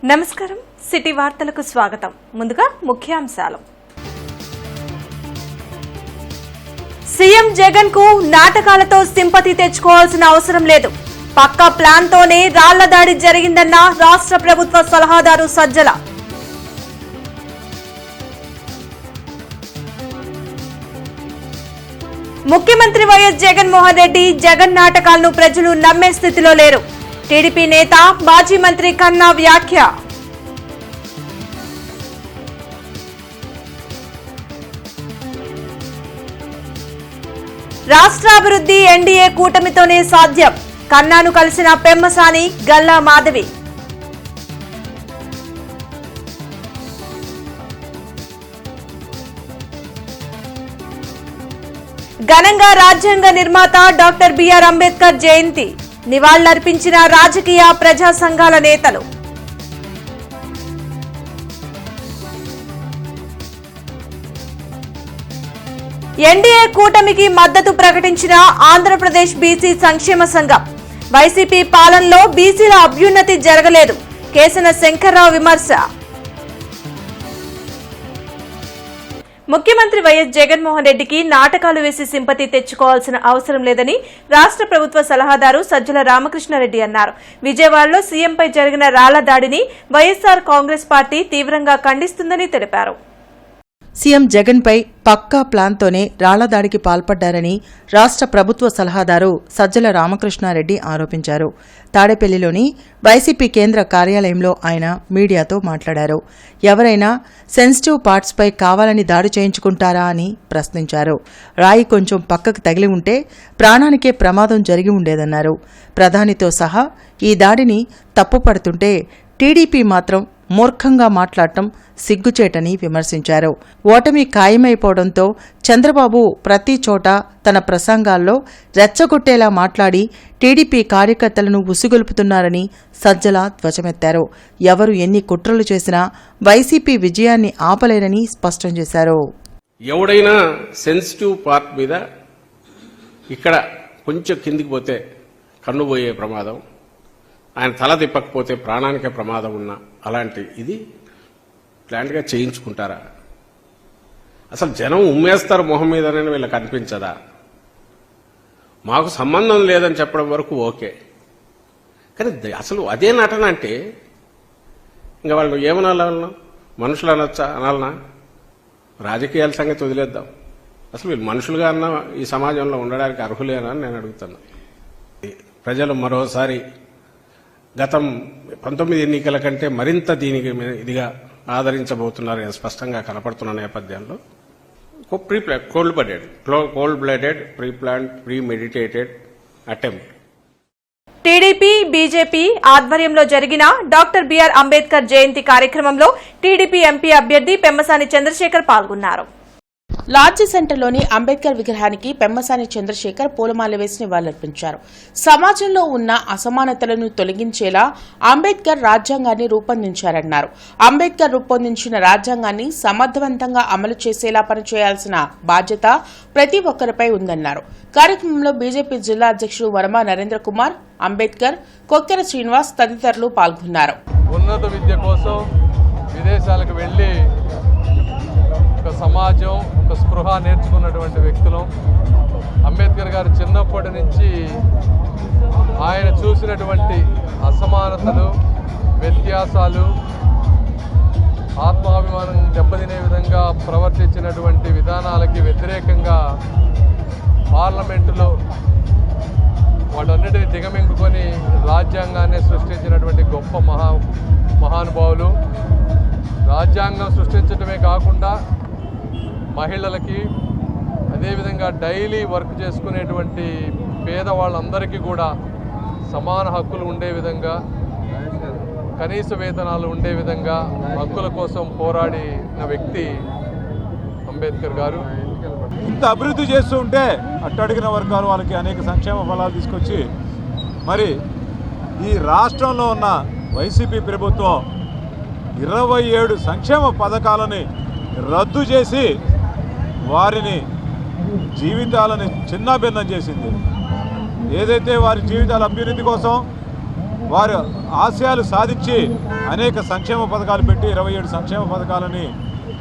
నమస్కారం సిటీ వార్తలకు స్వాగతం. ముందుగా ముఖ్యాంశాలు. సీఎం జగన్ కు నాటకాలతో సింపతి తెచ్చుకోవాల్సిన అవసరం లేదు. పక్కా ప్లాన్ తోనే రాళ్ల దాడి జరిగిందన్న రాష్ట్ర ప్రభుత్వ సలహాదారు సజ్జల. ముఖ్యమంత్రి వైఎస్ జగన్మోహన్ రెడ్డి జగన్ నాటకాలను ప్రజలు నమ్మే స్థితిలో లేరు. టీడీపీ నేత మాజీ మంత్రి కన్నా వ్యాఖ్య. రాష్ట్రాభివృద్ధి ఎన్డీఏ కూటమితోనే సాధ్యం. కన్నాను కలిసిన పెమ్మసాని, గల్లా మాధవి. ఘనంగా రాజ్యాంగ నిర్మాత డాక్టర్ బిఆర్ అంబేద్కర్ జయంతి. నివాళులర్పించిన రాజకీయ ప్రజా సంఘాల నేతలు. ఎన్డీఏ కూటమికి మద్దతు ప్రకటించిన ఆంధ్రప్రదేశ్ బీసీ సంక్షేమ సంఘం. వైసీపీ పాలనలో బీసీల అభ్యున్నతి జరగలేదు. కేసన శంకర్రావు విమర్శ. ముఖ్యమంత్రి వైఎస్ జగన్మోహన్ రెడ్డికి నాటకాలు వేసి సింపతి తెచ్చుకోవాల్సిన అవసరం లేదని రాష్ట్ర ప్రభుత్వ సలహాదారు సజ్జల రామకృష్ణారెడ్డి అన్నారు. విజయవాడలో సీఎంపై జరిగిన రాళ్ల దాడిని వైఎస్ఆర్ కాంగ్రెస్ పార్టీ తీవ్రంగా ఖండిస్తుందని తెలిపారు. సీఎం జగన్పై పక్కా ప్లాన్తోనే రాళ్లదాడికి పాల్పడ్డారని రాష్ట్ర ప్రభుత్వ సలహాదారు సజ్జల రామకృష్ణారెడ్డి ఆరోపించారు. తాడేపల్లిలోని వైసీపీ కేంద్ర కార్యాలయంలో ఆయన మీడియాతో మాట్లాడారు. ఎవరైనా సెన్సిటివ్ పార్ట్స్పై కావాలని దాడి చేయించుకుంటారా అని ప్రశ్నించారు. రాయి కొంచెం పక్కకు తగిలి ఉంటే ప్రాణానికే ప్రమాదం జరిగి ఉండేదన్నారు. ప్రధానితో సహా ఈ దాడిని తప్పుపడుతుంటే టీడీపీ మాత్రం మూర్ఖంగా మాట్లాడటం సిగ్గుచేటని విమర్శించారు. ఓటమి ఖాయమైపోవడంతో చంద్రబాబు ప్రతి చోట తన ప్రసంగాల్లో రెచ్చగొట్టేలా మాట్లాడి టీడీపీ కార్యకర్తలను ఉసిగొల్పుతున్నారని సజ్జల ధ్వజమెత్తారు. ఎవరు ఎన్ని కుట్రలు చేసినా వైసీపీ విజయాన్ని ఆపలేరని స్పష్టం చేశారు. ఎవడైనా సెన్సిటివ్ పార్ట్ మీద ఇక్కడ కొంచెం కిందికి పోతే కన్ను పోయే ప్రమాదం, ఆయన తల తిప్పకపోతే ప్రాణానికే ప్రమాదం ఉన్న అలాంటి ఇది ప్లాంట్గా చేయించుకుంటారా? అసలు జనం ఉమ్మేస్తారు మొహం మీదనే వీళ్ళకి అనిపించదా? మాకు సంబంధం లేదని చెప్పడం వరకు ఓకే, కానీ అసలు అదే నటన అంటే ఇంకా వాళ్ళు ఏమనాలి? వాళ్ళను మనుషులు అనొచ్చా? అనాలనా? రాజకీయాల సంగతి వదిలేద్దాం. అసలు వీళ్ళు మనుషులుగా అన్నా ఈ సమాజంలో ఉండడానికి అర్హులేనా అని నేను అడుగుతున్నా. ప్రజలు మరోసారి గతం 19 ఎన్నికల కంటే మరింత దీనికి ఇదిగా ఆదరించబోతున్నారు స్పష్టంగా కనపడుతున్న నేపథ్యంలో cold blooded pre planned pre meditated attempt. TDP BJP ఆధ్వర్యంలో జరిగిన డాక్టర్ బిఆర్ అంబేద్కర్ జయంతి కార్యక్రమంలో టీడీపీ ఎంపీ అభ్యర్థి పెమ్మసాని చంద్రశేఖర్ పాల్గొన్నారు. లాడ్జి సెంటర్లోని అంబేద్కర్ విగ్రహానికి పెమ్మసాని చంద్రశేఖర్ పూలమాల వేసి నివాళులర్పించారు. సమాజంలో ఉన్న అసమానతలను తొలగించేలా అంబేద్కర్ రాజ్యాంగాన్ని రూపొందించారన్నారు. అంబేద్కర్ రూపొందించిన రాజ్యాంగాన్ని సమర్థవంతంగా అమలు చేసేలా పనిచేయాల్సిన బాధ్యత ప్రతి ఒక్కరిపై ఉందన్నారు. కార్యక్రమంలో బీజేపీ జిల్లా అధ్యక్షుడు వర్మ నరేంద్ర కుమార్, అంబేద్కర్, కొక్కెర శ్రీనివాస్ తదితరులు పాల్గొన్నారు. ఉన్నత విద్య కోసం విదేశాలకు వెళ్లి ఒక సమాజం, ఒక స్పృహ నేర్చుకున్నటువంటి వ్యక్తులు. అంబేద్కర్ గారు చిన్నప్పటి నుంచి ఆయన చూసినటువంటి అసమానతలు, వ్యత్యాసాలు, ఆత్మాభిమానం దెబ్బతినే విధంగా ప్రవర్తించినటువంటి విధానాలకి వ్యతిరేకంగా పార్లమెంటులో వాటన్నిటిని దిగమింగుకొని రాజ్యాంగాన్ని సృష్టించినటువంటి గొప్ప మహానుభావులు. రాజ్యాంగం సృష్టించడమే కాకుండా మహిళలకి, అదేవిధంగా డైలీ వర్క్ చేసుకునేటువంటి పేదవాళ్ళందరికీ కూడా సమాన హక్కులు ఉండే విధంగా, కనీస వేతనాలు ఉండే విధంగా హక్కుల కోసం పోరాడిన వ్యక్తి అంబేద్కర్ గారు. ఇంత అభివృద్ధి చేస్తూ ఉంటే అట్టడిగిన వర్గాల వాళ్ళకి అనేక సంక్షేమ ఫలాలు తీసుకొచ్చి మరి ఈ రాష్ట్రంలో ఉన్న వైసీపీ ప్రభుత్వం 27 సంక్షేమ పథకాలని రద్దు చేసి వారిని జీవితాలని చిన్నాభిన్నం చేసింది. ఏదైతే వారి జీవితాల అభ్యున్నతి కోసం వారు ఆశయాలు సాధించి అనేక సంక్షేమ పథకాలు పెట్టి 27 సంక్షేమ పథకాలని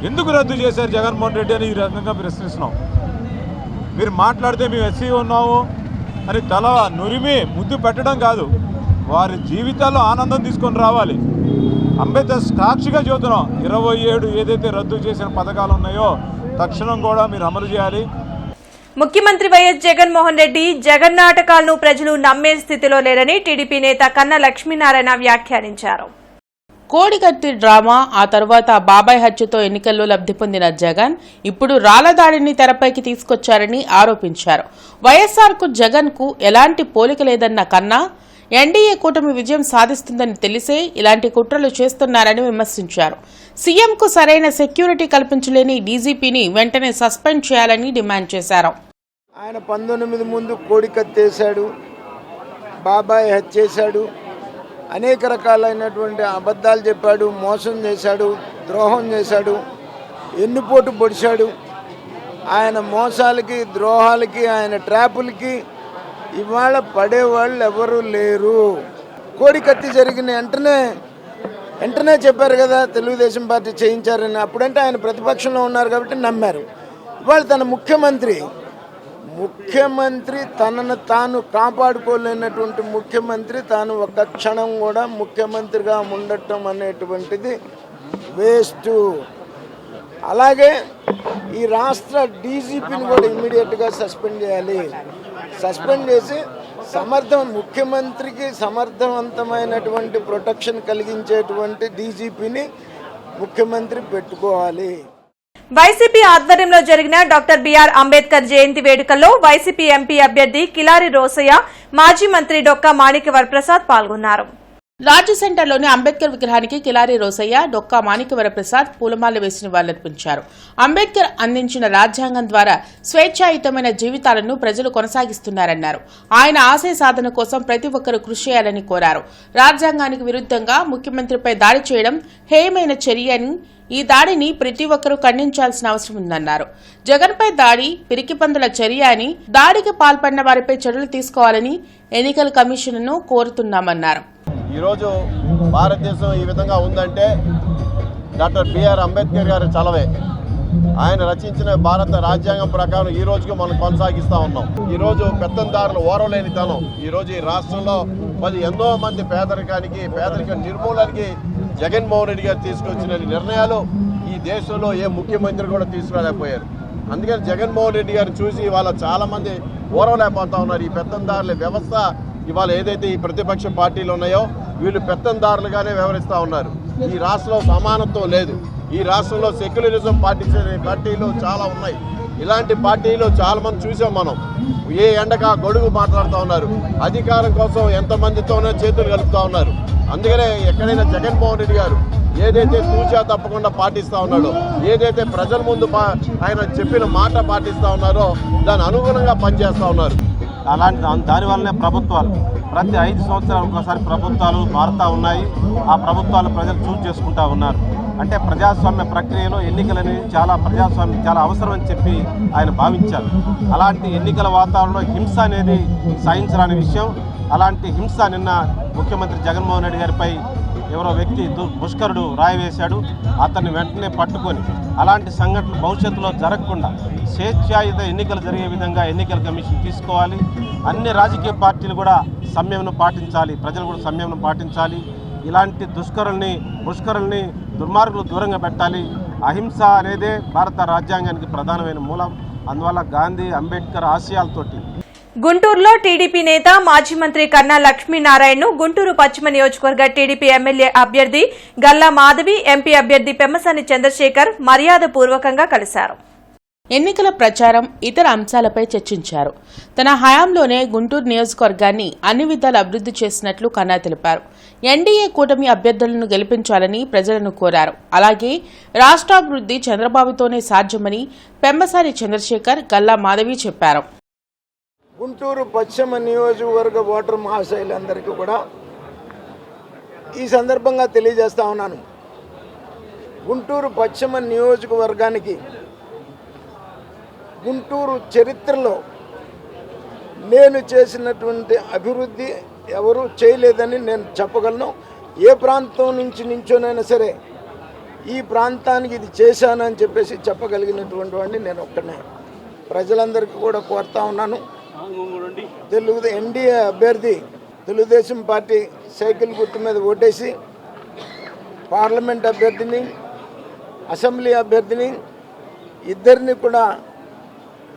ఎందుకు రద్దు చేశారు జగన్మోహన్ రెడ్డి అని ఈ రకంగా ప్రశ్నిస్తున్నాం. మీరు మాట్లాడితే మేము ఎస్సీ ఉన్నాము అని తల నురిమి ముద్దు పెట్టడం కాదు, వారి జీవితాల్లో ఆనందం తీసుకొని రావాలి. అంబేద్కర్ సాక్షిగా చెబుతున్నాం, 27 ఏదైతే రద్దు చేసిన పథకాలు ఉన్నాయో తక్షణం కూడా మీరు అమలు చేయాలి. ముఖ్యమంత్రి వైఎస్ జగన్మోహన్ రెడ్డి జగన్ నాటకాలను ప్రజలు నమ్మే స్థితిలో లేరని టీడీపీ నేత కన్నా లక్ష్మీనారాయణ వ్యాఖ్యానించారు. కోడికత్తి డ్రామా, ఆ తర్వాత బాబాయ్ హత్యతో ఎన్నికల్లో లబ్ధి పొందిన జగన్ ఇప్పుడు రాళ్లదాడిని తెరపైకి తీసుకొచ్చారని ఆరోపించారు. వైఎస్ఆర్కు జగన్కు ఎలాంటి పోలిక లేదన్న కన్నా ఎన్డీఏ కూటమి విజయం సాధిస్తుందని తెలిసే ఇలాంటి కుట్రలు చేస్తున్నారని విమర్శించారు. సీఎంకు సరైన సెక్యూరిటీ కల్పించలేని డీజీపీని వెంటనే సస్పెండ్ చేయాలని డిమాండ్ చేశారు. ఆయన 19 ముందు కోడికత్తేశాడు, బాబాయ్ హత్య చేశాడు, అనేక రకాలైనటువంటి అబద్ధాలు చెప్పాడు, మోసం చేశాడు, ద్రోహం చేశాడు, ఎన్నుపోటు పొడిచాడు. ఆయన మోసాలకి, ద్రోహాలకి, ఆయన ట్రాపులకి ఇవాళ పడేవాళ్ళు ఎవరు లేరు. కోడికత్తి జరిగిన వెంటనే చెప్పారు కదా తెలుగుదేశం పార్టీ చేయించారని. అప్పుడంటే ఆయన ప్రతిపక్షంలో ఉన్నారు కాబట్టి నమ్మారు. ఇవాళ తన ముఖ్యమంత్రి తనను తాను కాపాడుకోలేనటువంటి ముఖ్యమంత్రి తాను ఒక్క క్షణం కూడా ముఖ్యమంత్రిగా ఉండటం అనేటువంటిది వేస్ట్. అలాగే ఈ రాష్ట్ర డీజీపీని కూడా ఇమ్మీడియట్గా సస్పెండ్ చేయాలి. సస్పెండ్ చేసి ముఖ్యమంత్రికి సమర్థవంతమైనటువంటి ప్రొటెక్షన్ కలిగించేటువంటి డీజీపీని ముఖ్యమంత్రి పెట్టుకోవాలి. వైసీపీ ఆధ్వర్యంలో జరిగిన డాక్టర్ బిఆర్ అంబేద్కర్ జయంతి వేడుకల్లో వైసీపీ ఎంపీ అభ్యర్థి కిలారి రోసయ్య, మాజీ మంత్రి డొక్కా మాణిక్య వరప్రసాద్ పాల్గొన్నారు. రాజ్య సెంటర్లోని అంబేద్కర్ విగ్రహానికి కిలారి రోసయ్య, డొక్కా మాణిక్య వరప్రసాద్ పూలమాల వేసి నివాళులర్పించారు. అంబేద్కర్ అందించిన రాజ్యాంగం ద్వారా స్వేచ్ఛాయుతమైన జీవితాలను ప్రజలు కొనసాగిస్తున్నారన్నారు. ఆయన ఆశయ సాధన కోసం ప్రతి ఒక్కరూ కృషి చేయాలని కోరారు. రాజ్యాంగానికి విరుద్ధంగా ముఖ్యమంత్రిపై దాడి చేయడం హేయమైన చర్య అని, ఈ దాడిని ప్రతి ఒక్కరూ ఖండించాల్సిన అవసరం ఉందన్నారు. జగన్పై దాడి పిరికిపందుల చర్య అని, దాడికి పాల్పడిన వారిపై చర్యలు తీసుకోవాలని ఎన్నికల కమిషన్ను కోరుతున్నామన్నారు. ఈరోజు భారతదేశం ఈ విధంగా ఉందంటే డాక్టర్ బిఆర్ అంబేద్కర్ గారి చలవే. ఆయన రచించిన భారత రాజ్యాంగం ప్రకారం ఈ రోజుకి మనం కొనసాగిస్తూ ఉన్నాం. ఈరోజు పెత్తందారులు ఓరలేనితనం ఈరోజు ఈ రాష్ట్రంలో ఎంతో మంది పేదరిక నిర్మూలనకి జగన్మోహన్ రెడ్డి గారు తీసుకొచ్చిన నిర్ణయాలు ఈ దేశంలో ఏ ముఖ్యమంత్రి కూడా తీసుకురాలేకపోయారు. అందుకని జగన్మోహన్ రెడ్డి గారిని చూసి ఇవాళ చాలామంది ఓరవలేకపోతా ఉన్నారు. ఈ పెత్తందారుల వ్యవస్థ ఇవాళ ఏదైతే ఈ ప్రతిపక్ష పార్టీలు ఉన్నాయో వీళ్ళు పెత్తందారులుగానే వ్యవహరిస్తూ ఉన్నారు. ఈ రాష్ట్రంలో సమానత్వం లేదు. ఈ రాష్ట్రంలో సెక్యులరిజం పాటించే పార్టీలు చాలా ఉన్నాయి. ఇలాంటి పార్టీలు చాలా మంది చూసాం మనం. ఏ ఎండగా గొడుగు మాట్లాడుతూ ఉన్నారు. అధికారం కోసం ఎంతమందితోనే చేతులు కలుపుతూ ఉన్నారు. అందుకనే ఎక్కడైనా జగన్మోహన్ రెడ్డి గారు ఏదైతే తూచా తప్పకుండా పాటిస్తూ ఉన్నాడో, ఏదైతే ప్రజల ముందు ఆయన చెప్పిన మాట పాటిస్తూ ఉన్నారో దాని అనుగుణంగా పనిచేస్తూ ఉన్నారు. దానివల్లనే ప్రభుత్వాలు ప్రతి 5 సంవత్సరాలకు ఒకసారి ప్రభుత్వాలు మారుతూ ఉన్నాయి. ఆ ప్రభుత్వాలు ప్రజలు చూస్ చేసుకుంటూ ఉన్నారు. అంటే ప్రజాస్వామ్య ప్రక్రియలో ఎన్నికలని ప్రజాస్వామ్యం చాలా అవసరం అని చెప్పి ఆయన భావించారు. అలాంటి ఎన్నికల వాతావరణంలో హింస అనేది సహించరాని విషయం. అలాంటి హింస నిన్న ముఖ్యమంత్రి జగన్మోహన్ రెడ్డి గారిపై ఎవరో వ్యక్తి ముష్కరుడు రాయి వేశాడు. అతన్ని వెంటనే పట్టుకొని అలాంటి సంఘటనలు భవిష్యత్తులో జరగకుండా స్వేచ్ఛాయుత ఎన్నికలు జరిగే విధంగా ఎన్నికల కమిషన్ తీసుకోవాలి. అన్ని రాజకీయ పార్టీలు కూడా సంయమనం పాటించాలి. ప్రజలు కూడా సంయమనం పాటించాలి. ఇలాంటి ముష్కరుల్ని దుర్మార్గులు దూరంగా పెట్టాలి. అహింస అనేదే భారత రాజ్యాంగానికి ప్రధానమైన మూలం. అందువల్ల గాంధీ, అంబేద్కర్ ఆశయాలతోటి గుంటూరులో టీడీపీ నేత మాజీ మంత్రి కన్నా లక్ష్మీనారాయణను గుంటూరు పశ్చిమ నియోజకవర్గ టీడీపీ ఎమ్మెల్యే అభ్యర్థి గల్లా మాధవి, ఎంపీ అభ్యర్థి పెమ్మసాని చంద్రశేఖర్ మర్యాదపూర్వకంగా కలిశారు. ఎన్నికల ప్రచారం, ఇతర అంశాలపై చర్చించారు. తన హయాంలోనే గుంటూరు నియోజకవర్గాన్ని అన్ని విధాలు అభివృద్ధి చేసినట్లు కన్నా తెలిపారు. ఎన్డీఏ కూటమి అభ్యర్థులను గెలిపించాలని ప్రజలను కోరారు. అలాగే రాష్ట్రాభివృద్ధి చంద్రబాబుతోనే సాధ్యమని పెమ్మసాని చంద్రశేఖర్, గల్లా మాధవి చెప్పారు. గుంటూరు పశ్చిమ నియోజకవర్గ ఓటర్ మహాశైలందరికీ కూడా ఈ సందర్భంగా తెలియజేస్తా ఉన్నాను. గుంటూరు పశ్చిమ నియోజకవర్గానికి గుంటూరు చరిత్రలో నేను చేసినటువంటి అభివృద్ధి ఎవరు చేయలేదని నేను చెప్పగలను. ఏ ప్రాంతం నుంచి నించోనైనా సరే ఈ ప్రాంతానికి ఇది చేశానని చెప్పేసి చెప్పగలిగినటువంటి వాడిని నేను ఒక్కనే. ప్రజలందరికీ కూడా కోరుతా ఉన్నాను, ఎన్డీఏ అభ్యర్థి తెలుగుదేశం పార్టీ సైకిల్ గుర్తు మీద ఓటేసి పార్లమెంట్ అభ్యర్థిని, అసెంబ్లీ అభ్యర్థిని ఇద్దరిని కూడా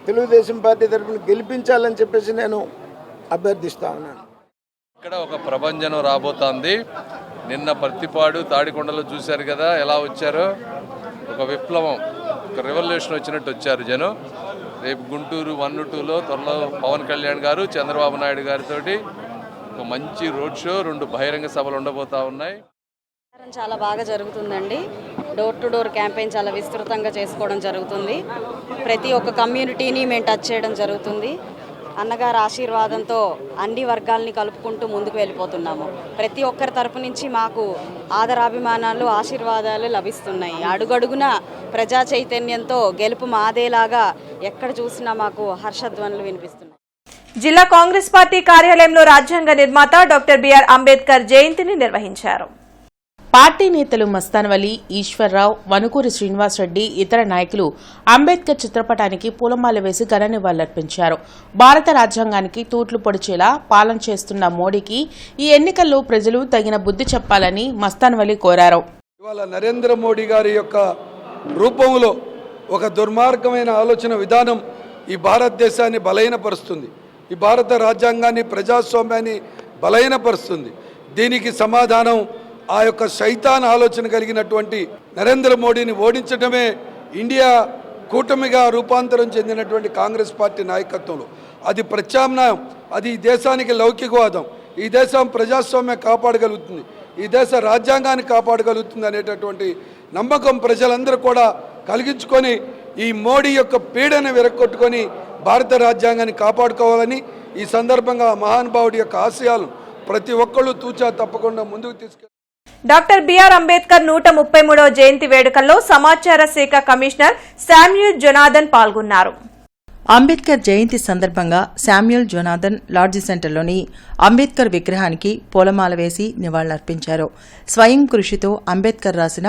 తెలుగుదేశం పార్టీ తరఫున గెలిపించాలని చెప్పేసి నేను అభ్యర్థిస్తా ఉన్నాను. ఇక్కడ ఒక ప్రభంజనం రాబోతోంది. నిన్న పత్తిపాడు తాడికొండలో చూశారు కదా ఎలా వచ్చారో, ఒక విప్లవం, ఒక రెవల్యూషన్ వచ్చినట్టు వచ్చారు జనం. రేపు గుంటూరు 1, 2లో త్వరలో పవన్ కళ్యాణ్ గారు చంద్రబాబు నాయుడు గారితో ఒక మంచి రోడ్ షో, 2 బహిరంగ సభలు ఉండబోతా ఉన్నాయి. చాలా బాగా జరుగుతుందండి. డోర్ టు డోర్ క్యాంపెయిన్ చాలా విస్తృతంగా చేసుకోవడం జరుగుతుంది. ప్రతి ఒక్క కమ్యూనిటీని మేము టచ్ చేయడం జరుగుతుంది. అన్నగారి ఆశీర్వాదంతో అన్ని వర్గాల్ని కలుపుకుంటూ ముందుకు వెళ్ళిపోతున్నాము. ప్రతి ఒక్కరి తరపు నుంచి మాకు ఆదరాభిమానాలు, ఆశీర్వాదాలు లభిస్తున్నాయి. అడుగడుగున ప్రజా చైతన్యంతో గెలుపు మాదేలాగా ఎక్కడ చూసినా మాకు హర్షధ్వనులు వినిపిస్తున్నాయి. జిల్లా కాంగ్రెస్ పార్టీ కార్యాలయంలో రాజ్యాంగ నిర్మాత డాక్టర్ బిఆర్ అంబేద్కర్ జయంతిని నిర్వహించారు. పార్టీ నేతలు మస్తాన్ వలి, ఈశ్వర్రావు, వనుకూరి శ్రీనివాసరెడ్డి, ఇతర నాయకులు అంబేద్కర్ చిత్రపటానికి పూలమాల వేసి ఘన నివాళులర్పించారు. భారత రాజ్యాంగానికి తూట్లు పొడిచేలా పాలన చేస్తున్న మోడీకి ఈ ఎన్నికల్లో ప్రజలు తగిన బుద్ధి చెప్పాలని మస్తాన్ వలి కోరారు. ఇవాళ నరేంద్ర మోడీ గారి యొక్క రూపంలో ఒక దుర్మార్గమైన ఆలోచన విధానం ఈ భారతదేశాన్ని బలహీనపరుస్తుంది. ఈ భారత రాజ్యాంగాన్ని, ప్రజాస్వామ్యాన్ని బలహీనపరుస్తుంది. దీనికి సమాధానం ఆ యొక్క శైతాన్ ఆలోచన కలిగినటువంటి నరేంద్ర మోడీని ఓడించడమే ఇండియా కూటమిగా రూపాంతరం చెందినటువంటి కాంగ్రెస్ పార్టీ నాయకత్వంలో. అది ప్రత్యామ్నాయం, అది ఈ దేశానికి లౌకికవాదం, ఈ దేశం ప్రజాస్వామ్యం కాపాడగలుగుతుంది, ఈ దేశ రాజ్యాంగాన్ని కాపాడగలుగుతుంది అనేటటువంటి నమ్మకం ప్రజలందరూ కూడా కలిగించుకొని ఈ మోడీ యొక్క పీడను విరగొట్టుకొని భారత రాజ్యాంగాన్ని కాపాడుకోవాలని ఈ సందర్భంగా మహానుభావుడి యొక్క ఆశయాలను ప్రతి ఒక్కళ్ళు తూచా తప్పకుండా ముందుకు తీసుకెళ్తారు. డాక్టర్ బిఆర్ అంబేద్కర్ 133వ జయంతి వేడుకల్లో సమాచార శాఖ కమిషనర్ శామ్యూల్ జొనాథన్ పాల్గొన్నారు. అంబేద్కర్ జయంతి సందర్భంగా శామ్యూల్ జొనాథన్ లాడ్జి సెంటర్లోని అంబేద్కర్ విగ్రహానికి పూలమాల వేసి నివాళులర్పించారు. స్వయం కృషితో అంబేద్కర్ రాసిన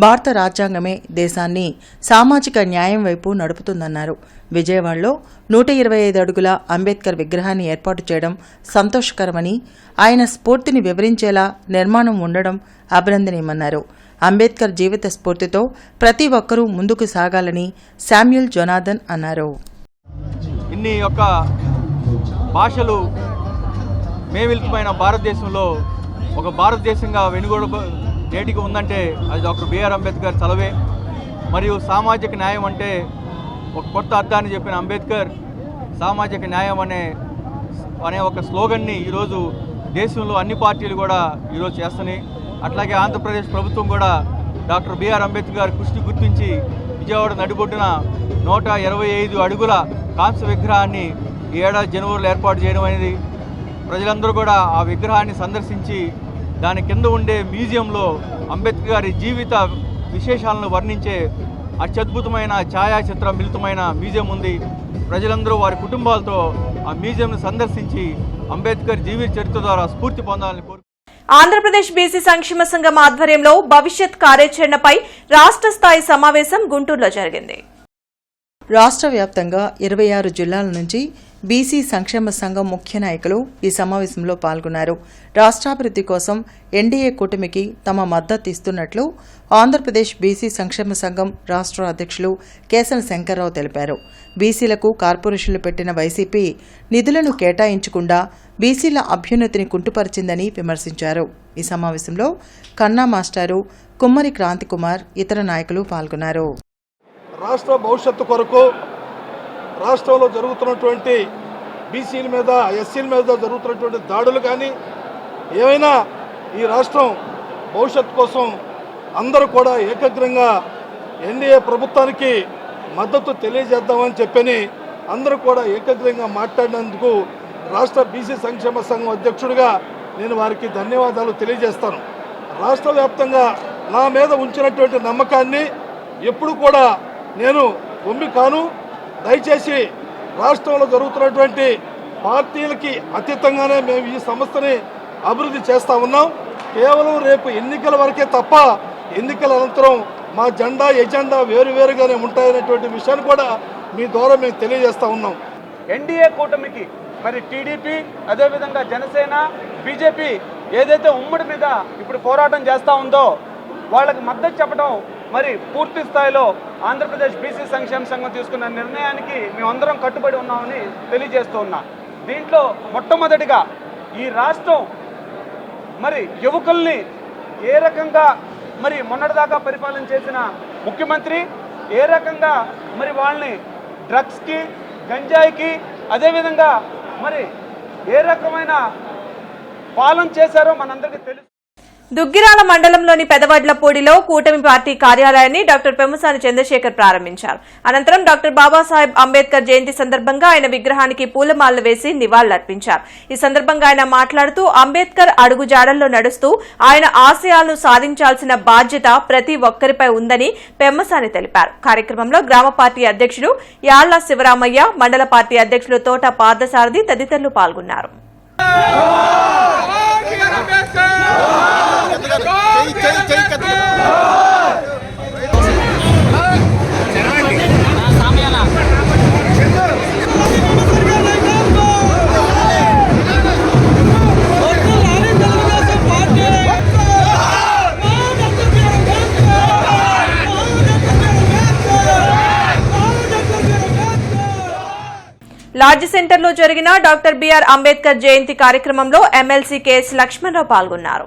భారత రాజ్యాంగమే దేశాన్ని సామాజిక న్యాయం వైపు నడుపుతుందన్నారు. విజయవాడలో 125 అడుగుల అంబేద్కర్ విగ్రహాన్ని ఏర్పాటు చేయడం సంతోషకరమని, ఆయన స్ఫూర్తిని వివరించేలా నిర్మాణం ఉండడం అభినందనీయమన్నారు. అంబేద్కర్ జీవిత స్ఫూర్తితో ప్రతి ఒక్కరూ ముందుకు సాగాలని శామ్యూల్ జొనాథన్ అన్నారు. ఇన్ని యొక్క భాషలు మేమిల్కిపోయిన భారతదేశంలో ఒక భారతదేశంగా వెనుగోడు నేటికి ఉందంటే అది డాక్టర్ బిఆర్ అంబేద్కర్ చలవే. మరియు సామాజిక న్యాయం అంటే ఒక కొత్త అర్థాన్ని చెప్పిన అంబేద్కర్ సామాజిక న్యాయం అనే ఒక స్లోగన్ని ఈరోజు దేశంలో అన్ని పార్టీలు కూడా ఈరోజు చేస్తున్నాయి. అట్లాగే ఆంధ్రప్రదేశ్ ప్రభుత్వం కూడా డాక్టర్ బిఆర్ అంబేద్కర్ కృషిని గుర్తించి విజయవాడ నడిబొడ్డున 125 అడుగుల కాంస్య విగ్రహాన్ని ఈ ఏడాది జనవరిలో ఏర్పాటు చేయడం అనేది, ప్రజలందరూ కూడా ఆ విగ్రహాన్ని సందర్శించి దాని కింద ఉండే మ్యూజియంలో అంబేద్కర్ గారి జీవిత విశేషాలను వర్ణించే అత్యద్భుతమైన ఛాయాచిత్ర మిళితమైన మ్యూజియం ఉంది. ప్రజలందరూ వారి కుటుంబాలతో ఆ మ్యూజియంను సందర్శించి అంబేద్కర్ జీవిత చరిత్ర ద్వారా స్ఫూర్తి పొందాలని కోరుకుంటున్నారు. ఆంధ్రప్రదేశ్ బీసీ సంక్షేమ సంఘం ఆధ్వర్యంలో భవిష్యత్ కార్యాచరణపై రాష్ట్ర స్థాయి సమావేశం గుంటూరులో జరిగింది. రాష్ట్ర వ్యాప్తంగా 26 జిల్లాల నుంచి బీసీ సంక్షేమ సంఘం ముఖ్య నాయకులు ఈ సమావేశంలో పాల్గొన్నారు. రాష్ట్రాభివృద్ధి కోసం ఎన్డీఏ కూటమికి తమ మద్దతు ఇస్తున్నట్లు ఆంధ్రప్రదేశ్ బీసీ సంక్షేమ సంఘం రాష్ట్ర అధ్యక్షులు కేసన శంకర్రావు తెలిపారు. బీసీలకు కార్పొరేషన్లు పెట్టిన వైసీపీ నిధులను కేటాయించకుండా బీసీల అభ్యున్నతిని కుంటుపరిచిందని విమర్శించారు. ఈ సమావేశంలో కన్నా మాస్టారు, కుమ్మరి క్రాంతికుమార్, ఇతర నాయకులు పాల్గొన్నారు. రాష్ట్ర భవిష్యత్తు కొరకు రాష్ట్రంలో జరుగుతున్నటువంటి బీసీల మీద, ఎస్సీల మీద జరుగుతున్నటువంటి దాడులు కానీ ఏమైనా ఈ రాష్ట్రం భవిష్యత్తు కోసం అందరూ కూడా ఏకగ్రంగా ఎన్డీఏ ప్రభుత్వానికి మద్దతు తెలియజేద్దామని చెప్పని అందరూ కూడా ఏకగ్రంగా మాట్లాడినందుకు రాష్ట్ర బీసీ సంక్షేమ సంఘం అధ్యక్షుడిగా నేను వారికి ధన్యవాదాలు తెలియజేస్తాను. రాష్ట్ర వ్యాప్తంగా నా మీద ఉంచినటువంటి నమ్మకాన్ని ఎప్పుడు కూడా నేను ఒమ్మి కాను. దయచేసి రాష్ట్రంలో జరుగుతున్నటువంటి పార్టీలకి అతీతంగానే మేము ఈ సంస్థని అభివృద్ధి చేస్తూ ఉన్నాం. కేవలం రేపు ఎన్నికల వరకే తప్ప ఎన్నికల అనంతరం మా జెండా ఎజెండా వేరువేరుగానే ఉంటాయనేటువంటి విషయాన్ని కూడా మీ ద్వారా మేము తెలియజేస్తూ ఉన్నాం. ఎన్డీఏ కూటమికి మరి టీడీపీ అదేవిధంగా జనసేన బీజేపీ ఏదైతే ఉమ్మడి మీద ఇప్పుడు పోరాటం చేస్తూ ఉందో వాళ్ళకి మద్దతు చెప్పడం మరి పూర్తి స్థాయిలో ఆంధ్రప్రదేశ్ బీసీ సంక్షేమ సంఘం తీసుకున్న నిర్ణయానికి మేమందరం కట్టుబడి ఉన్నామని తెలియజేస్తూ ఉన్నా. దీంట్లో మొట్టమొదటిగా ఈ రాష్ట్రం మరి యువకుల్ని ఏ రకంగా మరి మొన్నటిదాకా పరిపాలన చేసిన ముఖ్యమంత్రి ఏ రకంగా మరి వాళ్ళని డ్రగ్స్కి గంజాయికి అదేవిధంగా మరి ఏ రకమైన పాలన చేశారో మనందరికీ తెలుసు. దుగ్గిరాల మండలంలోని పెదవడ్లపూడిలో కూటమి పార్టీ కార్యాలయాన్ని డాక్టర్ పెమ్మసాని చంద్రశేఖర్ ప్రారంభించారు. అనంతరం డాక్టర్ బాబాసాహెబ్ అంబేద్కర్ జయంతి సందర్భంగా ఆయన విగ్రహానికి పూలమాలలు వేసి నివాళులర్పించారు. ఈ సందర్భంగా ఆయన మాట్లాడుతూ అంబేద్కర్ అడుగుజాడల్లో నడుస్తూ ఆయన ఆశయాలను సాధించాల్సిన బాధ్యత ప్రతి ఒక్కరిపై ఉందని పెమ్మసాని తెలిపారు. కార్యక్రమంలో గ్రామ పార్టీ అధ్యక్షుడు యాళ్ల శివరామయ్య, మండల పార్టీ అధ్యక్షులు తోట పార్థసారథి తదితరులు పాల్గొన్నారు. లాడ్జ్ సెంటర్లో జరిగిన డాక్టర్ బిఆర్ అంబేద్కర్ జయంతి కార్యక్రమంలో ఎమ్మెల్సీ కెఎస్ లక్ష్మణరావు పాల్గొన్నారు.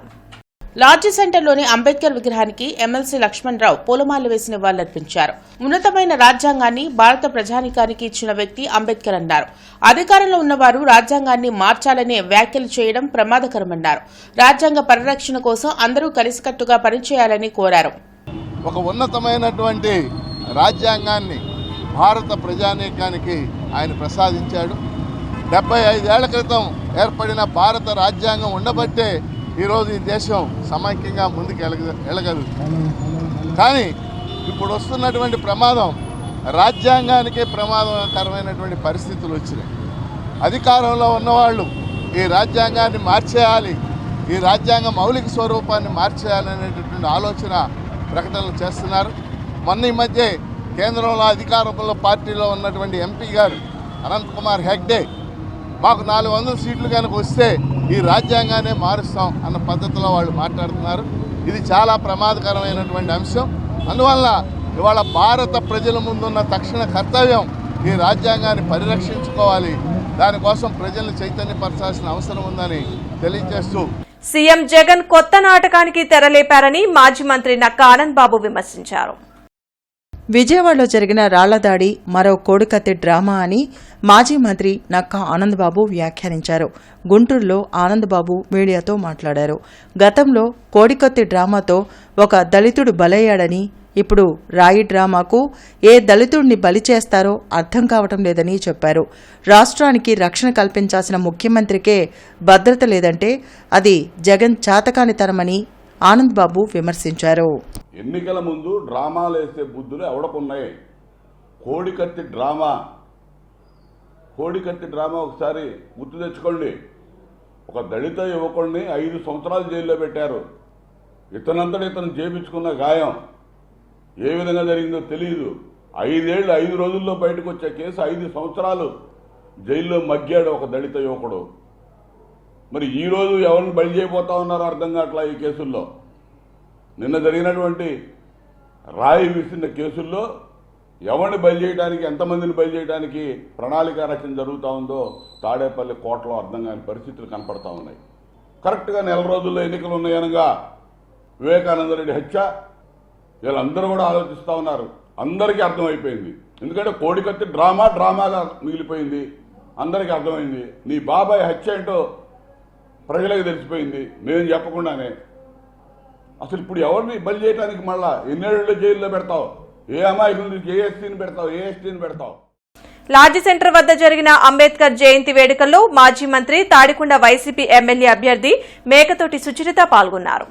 లాడ్జి సెంటర్లోని అంబేద్కర్ విగ్రహానికి ఎమ్మెల్సీ లక్ష్మణరావు పూలమాలలు వేసి నివాళులర్పించారు. ఉన్నతమైన రాజ్యాంగాన్ని భారత ప్రజానీకానికి ఇచ్చిన వ్యక్తి అంబేద్కర్ అన్నారు. అధికారంలో ఉన్నవారు రాజ్యాంగాన్ని మార్చాలనే వ్యాఖ్యలు చేయడం ప్రమాదకరమన్నారు. రాజ్యాంగ పరిరక్షణ కోసం అందరూ కలిసికట్టుగా పనిచేయాలని కోరారు. ఒక ఉన్నతమైనటువంటి రాజ్యాంగాన్ని భారత ప్రజానీకానికి ఆయన ప్రసాదించాడు. 75 ఏళ్ల క్రితం ఏర్పడిన భారత రాజ్యాంగం ఉండబట్టే ఈరోజు ఈ దేశం సమైక్యంగా ముందుకు వెళ్ళగలుగుతుంది. కానీ ఇప్పుడు వస్తున్నటువంటి ప్రమాదం రాజ్యాంగానికే ప్రమాదకరమైనటువంటి పరిస్థితులు వచ్చినాయి. అధికారంలో ఉన్నవాళ్ళు ఈ రాజ్యాంగాన్ని మార్చేయాలి, ఈ రాజ్యాంగ మౌలిక స్వరూపాన్ని మార్చేయాలనేటటువంటి ఆలోచన ప్రకటనలు చేస్తున్నారు. మొన్న ఈ మధ్య కేంద్రంలో అధికారంలో పార్టీలో ఉన్నటువంటి ఎంపీ గారు అనంత్ కుమార్ హెగ్డే మాకు 400 సీట్లు కనుక వస్తే ఈ రాజ్యాంగాన్ని మారుస్తాం అన్న పద్ధతిలో వాళ్ళు మాట్లాడుతున్నారు. ఇది చాలా ప్రమాదకరమైనటువంటి అంశం. అందువల్ల ఇవాళ భారత ప్రజల ముందున్న తక్షణ కర్తవ్యం ఈ రాజ్యాంగాన్ని పరిరక్షించుకోవాలి. దానికోసం ప్రజల్ని చైతన్యపరచాల్సిన అవసరం ఉందని తెలియజేస్తూ సీఎం జగన్ కొత్త నాటకానికి తెరలేపారని మాజీ మంత్రి నక్కా ఆనంద్ బాబు విమర్శించారు. విజయవాడలో జరిగిన రాళ్లదాడి మరో కోడికత్తి డ్రామా అని మాజీ మంత్రి నక్కా ఆనందబాబు వ్యాఖ్యానించారు. గుంటూరులో ఆనందబాబు మీడియాతో మాట్లాడారు. గతంలో కోడికత్తి డ్రామాతో ఒక దళితుడు బలయ్యాడని, ఇప్పుడు రాయి డ్రామాకు ఏ దళితుడిని బలి చేస్తారో అర్థం కావటం లేదని చెప్పారు. రాష్ట్రానికి రక్షణ కల్పించాల్సిన ముఖ్యమంత్రికే భద్రత లేదంటే అది జగన్ చాతకానితనమని ఆనంద్ బాబు విమర్శించారు. ఎన్నికల ముందు డ్రామాలు వేసే బుద్ధులు ఎవడకున్నాయి? కోడికత్తి డ్రామా ఒకసారి గుర్తు తెచ్చుకోండి. ఒక దళిత యువకుడిని 5 సంవత్సరాలు జైల్లో పెట్టారు. ఇతనంతటి ఇతను చేపించుకున్న గాయం ఏ విధంగా జరిగిందో తెలియదు. 5 ఏళ్ళు 5 రోజుల్లో బయటకు వచ్చే కేసు 5 సంవత్సరాలు జైల్లో మగ్గాడు ఒక దళిత యువకుడు. మరి ఈరోజు ఎవరిని బలి చేయబోతా ఉన్నారో అర్థం కావట్లా. ఈ కేసుల్లో నిన్న జరిగినటువంటి రాయి విసిరిన కేసుల్లో ఎవరిని బలి చేయడానికి, ఎంతమందిని బలి చేయడానికి ప్రణాళిక రచన జరుగుతూ ఉందో తాడేపల్లి కోటలో అర్థం కాని పరిస్థితులు కనపడతా ఉన్నాయి. కరెక్ట్గా 4 రోజుల్లో ఎన్నికలు ఉన్నాయనగా వివేకానంద రెడ్డి హత్య వీళ్ళందరూ కూడా ఆలోచిస్తూ ఉన్నారు. అందరికీ అర్థమైపోయింది. ఎందుకంటే కోడికత్తి డ్రామాగా మిగిలిపోయింది. అందరికీ అర్థమైంది. నీ బాబాయ్ హత్య ఏంటో ప్రజలకు తెలిసిపోయింది నేను చెప్పకుండానే. అసలు ఇప్పుడు ఎవరిని బలి చేయడానికి మళ్ళా ఎన్నేళ్ళు జైల్లో పెడతావు? ఏ అమాయకులు ఏ ఎస్టీని పెడతావు? ఏ ఎస్టీని పెడతావు? లాడ్జి సెంటర్ వద్ద జరిగిన అంబేద్కర్ జయంతి వేడుకల్లో మాజీ మంత్రి తాడికొండ వైసీపీ ఎమ్మెల్యే అభ్యర్థి మేకతోటి సుచరిత పాల్గొన్నారు.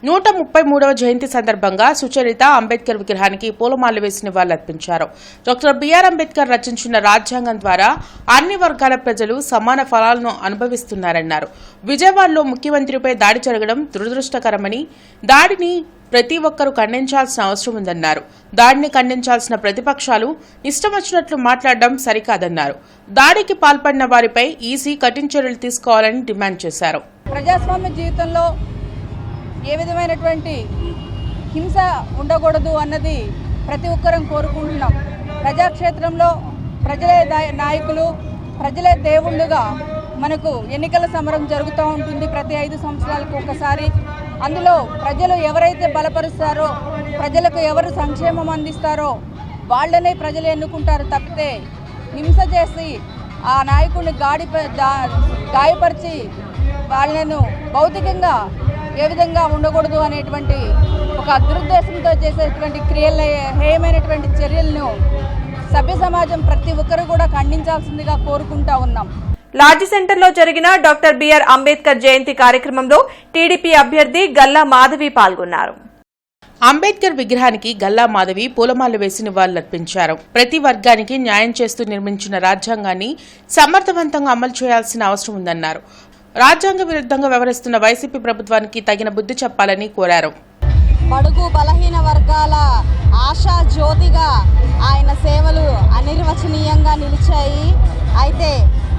133వ జయంతి సందర్భంగా సుచరిత అంబేద్కర్ విగ్రహానికి పూలమాలలు వేసి నివాళులర్పించారు. డాక్టర్ బిఆర్ అంబేద్కర్ రచించిన రాజ్యాంగం ద్వారా అన్ని వర్గాల ప్రజలు సమాన ఫలాలను అనుభవిస్తున్నారన్నారు. విజయవాడలో ముఖ్యమంత్రిపై దాడి జరగడం దురదృష్టకరమని, దాడిని ప్రతి ఒక్కరూ ఖండించాల్సిన అవసరం ఉందన్నారు. దాడిని ఖండించాల్సిన ప్రతిపక్షాలు ఇష్టం వచ్చినట్లు మాట్లాడడం సరికాదన్నారు. దాడికి పాల్పడిన వారిపై ఈసీ కఠిన చర్యలు తీసుకోవాలని డిమాండ్ చేశారు. ప్రజాస్వామ్య జీవితంలో ఏ విధమైనటువంటి హింస ఉండకూడదు అన్నది ప్రతి ఒక్కరం కోరుకుంటున్నాం. ప్రజాక్షేత్రంలో ప్రజలే నాయకులు, ప్రజలే దేవుళ్ళుగా మనకు ఎన్నికల సమరం జరుగుతూ ఉంటుంది ప్రతి 5 సంవత్సరాలకు ఒకసారి. అందులో ప్రజలు ఎవరైతే బలపరుస్తారో, ప్రజలకు ఎవరు సంక్షేమం అందిస్తారో వాళ్ళనే ప్రజలు ఎన్నుకుంటారు తప్పితే హింస చేసి ఆ నాయకుడిని గాయపరిచి వాళ్ళను భౌతికంగా ఏ విధంగా ఉండకూడదు అనేటువంటి ఒక దురుద్దేశంతో చేసేటువంటి హేయమైనటువంటి చర్యలను సభ్య సమాజం ప్రతి ఒక్కరు కూడా ఖండించాల్సిందిగా కోరుకుంటా ఉన్నాం. లాడ్జి సెంటర్లో జరిగిన డాక్టర్ బిఆర్ అంబేద్కర్ జయంతి కార్యక్రమంలో టీడీపీ అభ్యర్థి గల్లా మాధవి పాల్గొన్నారు. అంబేద్కర్ విగ్రహానికి గల్లా మాధవి పూలమాలలు వేసి నివాళులర్పించారు. ప్రతి వర్గానికి న్యాయం చేస్తూ నిర్మించిన రాజ్యాంగాన్ని సమర్థవంతంగా అమలు చేయాల్సిన అవసరం ఉందన్నారు. రాజ్యాంగ విరుద్ధంగా వ్యవహరిస్తున్న వైసీపీ ప్రభుత్వానికి తగిన బుద్ధి చెప్పాలని కోరారు. బడుగు బలహీన వర్గాల ఆశా జ్యోతిగా ఆయన సేవలు అనిర్వచనీయంగా నిలిచాయి. అయితే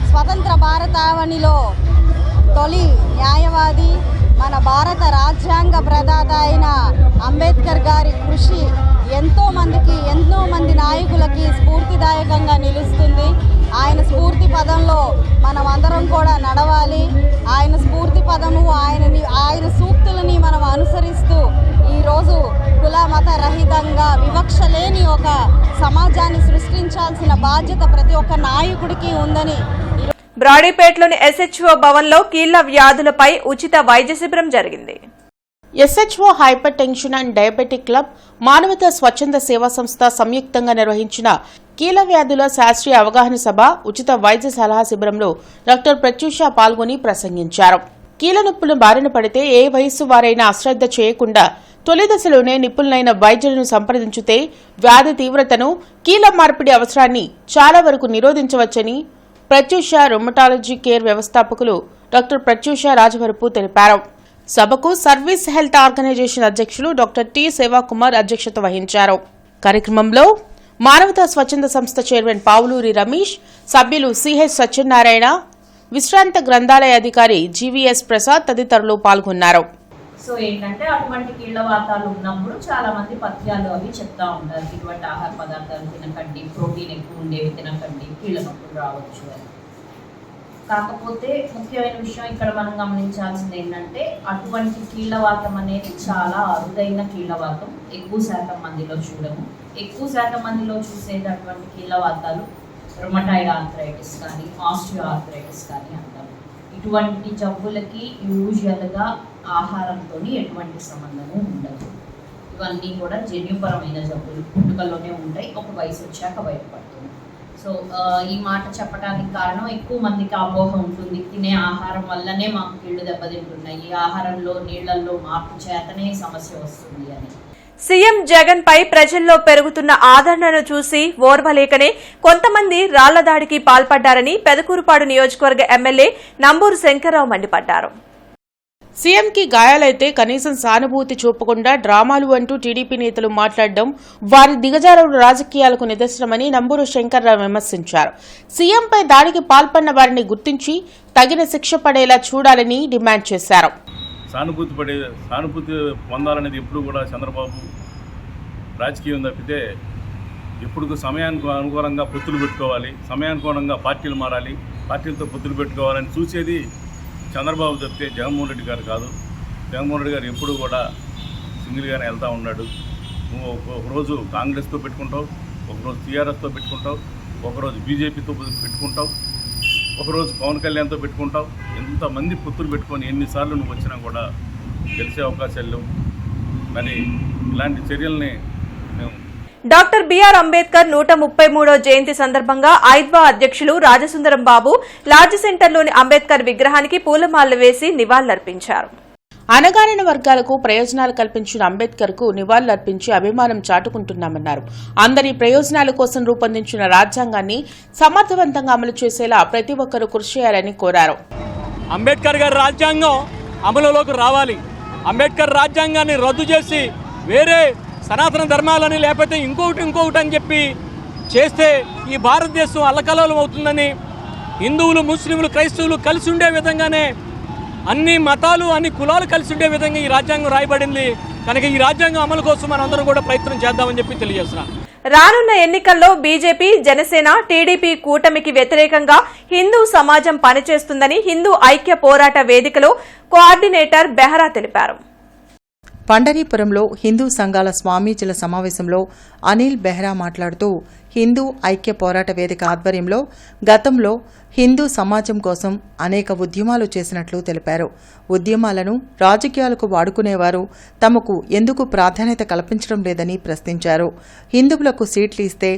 స్వతంత్ర భారతావనిలో తొలి న్యాయవాది, మన భారత రాజ్యాంగ ప్రదాత అయిన అంబేద్కర్ గారి కృషి ఎంతో మంది నాయకులకి స్ఫూర్తిదాయకంగా నిలుస్తుంది. ఆయన స్ఫూర్తి పదంలో మనం అందరం కూడా నడవాలి. ఆయన స్ఫూర్తి పదము, ఆయన సూక్తులని మనం అనుసరిస్తూ ఈరోజు కుల మత రహితంగా వివక్ష లేని ఒక సమాజాన్ని సృష్టించాల్సిన బాధ్యత ప్రతి ఒక్క నాయకుడికి ఉందని బ్రాడీపేటలోని ఎస్హెచ్ఓ భవన్లో కీళ్ల వ్యాధులపై ఉచిత వైద్య శిబిరం జరిగింది. SHO hyper tension and diabetic club, మానవతా స్వచ్ఛంద సేవా సంస్థ సంయుక్తంగా నిర్వహించిన కీళ్ల వ్యాధుల శాస్త్రీయ అవగాహన సభ, ఉచిత వైద్య సలహా శిబిరంలో డాక్టర్ ప్రత్యూష పాల్గొని ప్రసంగించారు. కీళ్ల నొప్పులు బారిన పడితే ఏ వయస్సు వారైనా అశ్రద్ధ చేయకుండా తొలి దశలోనే నిపుణులైన వైద్యులను సంప్రదించితే వ్యాధి తీవ్రతను, కీళ్ల మార్పిడి అవసరాన్ని చాలా వరకు నిరోధించవచ్చని ప్రత్యూష రొమటాలజీ కేర్ వ్యవస్థాపకులు డాక్టర్ ప్రత్యూష రాజవరపు తెలిపారు. సభకు సర్వీస్ హెల్త్ ఆర్గనైజేషన్ అధ్యక్షులు డాక్టర్ టి సేవాకుమార్ అధ్యక్షత వహించారు. కార్యక్రమంలో మానవతా స్వచ్ఛంద సంస్థ చైర్మన్ పావులూరి రమేష్, సభ్యులు సిహెచ్ సత్యనారాయణ, విశ్రాంత గ్రంథాలయ అధికారి జీవీఎస్ ప్రసాద్ తదితరులు పాల్గొన్నారు. సో ఏంటంటే అటువంటి కీళ్లవాతాలు ఉన్నప్పుడు చాలా మంది పథ్యాలు అవి చెప్తా ఉంటారు. ఇటువంటి ఆహార పదార్థాలు తినకండి, ప్రోటీన్ ఎక్కువ ఉండేవి తినకండి, కీళ్ళ నొప్పులు రావచ్చు అని. కాకపోతే ముఖ్యమైన విషయం ఇక్కడ మనం గమనించాల్సింది ఏంటంటే అటువంటి కీళ్లవాతం అనేది చాలా అరుదైన కీళ్లవాతం. ఎక్కువ శాతం మందిలో చూడము. ఎక్కువ శాతం మందిలో చూసేటటువంటి కీళ్లవాతాలు రొమటాయిడ్ ఆర్థరైటిస్ కానీ, ఆస్టియో ఆర్థరైటిస్ కానీ అంటారు. ఇటువంటి జబ్బులకి యూజువల్గా ఆహారంతో ఎటువంటి సంబంధము ఉండదు. ఇవన్నీ కూడా జన్యుపరమైన జబ్బులు, పుట్టుకల్లోనే ఉంటాయి, ఒక వయసు వచ్చాక బయటపడుతుంది. సో ఈ మాట చెప్పడానికి కారణం ఎక్కువ మందికి అపోహ ఉంటుంది, తినే ఆహారం వల్లనే మాకు కీళ్లు దెబ్బతింటున్నాయి, ఆహారంలో నీళ్లలో మార్పు చేతనే సమస్య వస్తుంది అని. సీఎం జగన్ పై ప్రజల్లో పెరుగుతున్న ఆదరణను చూసి ఓర్వలేకనే కొంతమంది రాళ్ల దాడికి పాల్పడ్డారని పెదకూరుపాడు నియోజకవర్గ ఎమ్మెల్యే నంబూరు శంకర్రావు మండిపడ్డారు. సీఎంకి గాయాలైతే కనీసం సానుభూతి చూపకుండా డ్రామాలు అంటూ టీడీపీ నేతలు మాట్లాడడం వారి దిగజారుడు రాజకీయాలకు నిదర్శనమని నంబూరు శంకర్రావు విమర్శించారు. సీఎంపై దాడికి పాల్పడిన వారిని గుర్తించి తగిన శిక్ష పడేలా చూడాలని డిమాండ్ చేశారు. సానుభూతి పొందాలనేది ఎప్పుడు కూడా చంద్రబాబు రాజకీయం తప్పితే ఎప్పుడు సమయానికి అనుకూలంగా పొత్తులు పెట్టుకోవాలి, సమయానుకూలంగా పార్టీలు మారాలి, పార్టీలతో పొత్తులు పెట్టుకోవాలని చూసేది చంద్రబాబు తప్పితే జగన్మోహన్ రెడ్డి గారు కాదు. జగన్మోహన్ రెడ్డి గారు ఎప్పుడు కూడా సింగిల్గానే వెళ్తూ ఉన్నాడు. నువ్వు ఒకరోజు కాంగ్రెస్తో పెట్టుకుంటావు, ఒకరోజు టీఆర్ఎస్తో పెట్టుకుంటావు, ఒకరోజు బీజేపీతో పెట్టుకుంటావు, ఒకరోజు పవన్ కళ్యాణ్తో పెట్టుకుంటావు. ఎంతమంది పొత్తులు పెట్టుకొని ఎన్నిసార్లు నువ్వు వచ్చినా కూడా గెలిచే అవకాశాలు లేవు. మరి ఇలాంటి చర్యల్ని మేము డాక్టర్ బిఆర్ అంబేద్కర్ 133వ జయంతి సందర్భంగా ఐద్వా అధ్యక్షులు రాజసుందరం బాబు లాడ్జి సెంటర్లోని అంబేద్కర్ విగ్రహానికి పూలమాలలు వేసి నివాళులర్పించారు. అణగారిన వర్గాలకు ప్రయోజనాలు కల్పించిన అంబేద్కర్కు నివాళులర్పించి అభిమానం చాటుకుంటున్నామన్నారు. అందరి ప్రయోజనాల కోసం రూపొందించిన రాజ్యాంగాన్ని సమర్థవంతంగా అమలు చేసేలా ప్రతి ఒక్కరూ కృషి చేయాలని కోరారు. అంబేద్కర్ గారి రాజ్యాంగం అమలులోకి రావాలి. అంబేద్కర్ రాజ్యాంగాన్ని రద్దు చేసి వేరే సనాతన ధర్మాలని లేకపోతే ఇంకొకటి అని చెప్పి చేస్తే ఈ భారతదేశం అల్లకల్లోలం అవుతుందని, హిందువులు, ముస్లింలు, క్రైస్తవులు కలిసి ఉండే విధంగానే అన్ని మతాలు, అన్ని కులాలు కలిసి ఉండే విధంగా ఈ రాజ్యాంగం రాయబడింది. కనుక ఈ రాజ్యాంగం అమలు కోసం మనందరం కూడా ప్రయత్నం చేద్దామని చెప్పి తెలియజేస్తున్నాం. రానున్న ఎన్నికల్లో బీజేపీ, జనసేన, టీడీపీ కూటమికి వ్యతిరేకంగా హిందూ సమాజం పనిచేస్తుందని హిందూ ఐక్య పోరాట వేదికలో కోఆర్డినేటర్ బెహరా తెలిపారు. పండరీపురంలో హిందూ సంఘాల స్వామీజీల సమావేశంలో అనిల్ బెహ్రా మాట్లాడుతూ హిందూ ఐక్య పోరాట వేదిక ఆధ్వర్యంలో గతంలో హిందూ సమాజం కోసం అనేక ఉద్యమాలు చేసినట్లు తెలిపారు. ఉద్యమాలను రాజకీయాలకు వాడుకునేవారు తమకు ఎందుకు ప్రాధాన్యత కల్పించడం లేదని ప్రశ్నించారు. హిందువులకు సీట్లు ఇస్తే